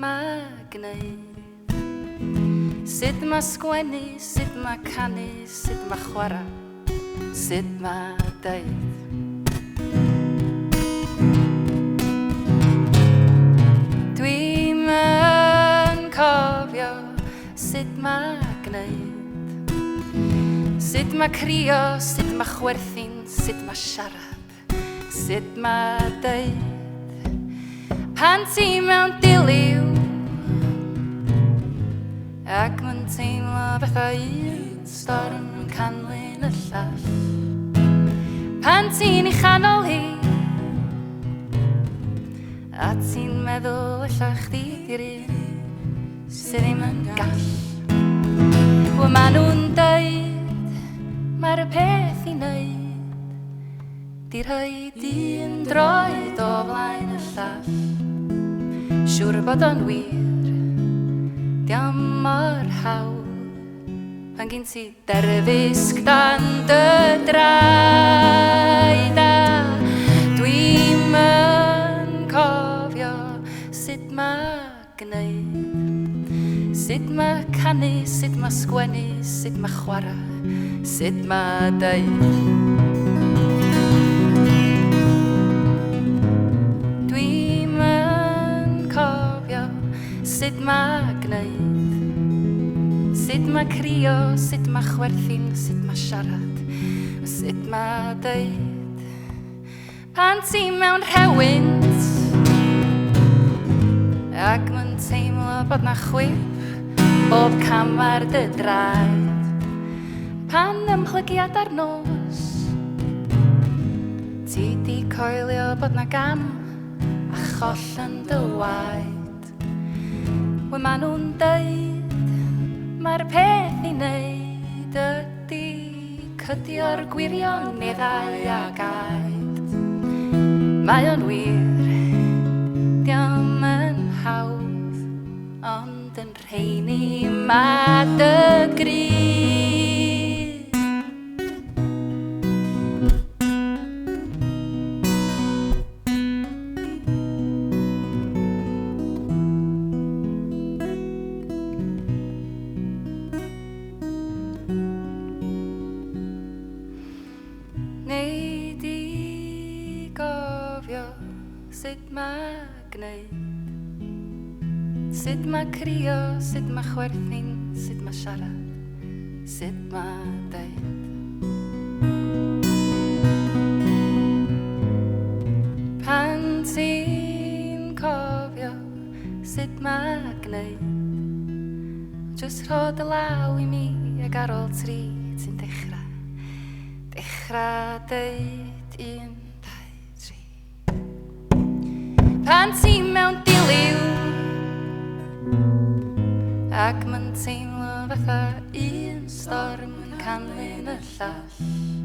ma gneud? Sut ma sgwennu, sut ma canu, sut ma chwarae, sut ma deud? Dwi'm yn cofio sut ma gneud, sut ma crio, sut ma chwerthin, sut ma siarad, sut ma deud. Pan ti mewn diliw ac mae'n teimlo fatha un storm yn canlyn y llall. Pan ti'n ei chanol hi a ti'n meddwl ella chdi di'r un sydd ddim yn gall. Wel ma nhw'n deud mae'r peth i wneud di rhaid un droed o flaen y llall. Siwr bod o'n wir, diom mor hawdd pan gyn ti derfysg dan dy draed. A dwi'm yn cofio sut ma gneud, sut ma canu, sut ma sgwennu, sut ma chwarae, sut ma deud. Sut ma gneud, sut ma crio, sut ma chwerthin, sut ma siarad, sut ma deud. Pan ti mewn rhewynt ac mae'n teimlo bod na chwip bob cam ar dy draed. Pan ymchlygiad ar nos ti di coelio bod na gam a choll yn dy waed. Wel ma nhw'n deud mae'r peth i wneud ydi cydio'r gwirioneddau a gaid. Mae o'n wir, diom yn hawdd, ond yn rheini ma dy gryf. Neu di gofio sut ma gneud, sut ma crio, sut ma chwerthin, sut ma siarad, sut ma deud. Pan ti'n cofio sut ma gneud, jyst rhod y law i mi ag ar ôl tri ti'n dechrau deud 1, 2, 3. Pan ti mewn diliw ac mae'n teimlo fatha un storm yn canlyn y llall.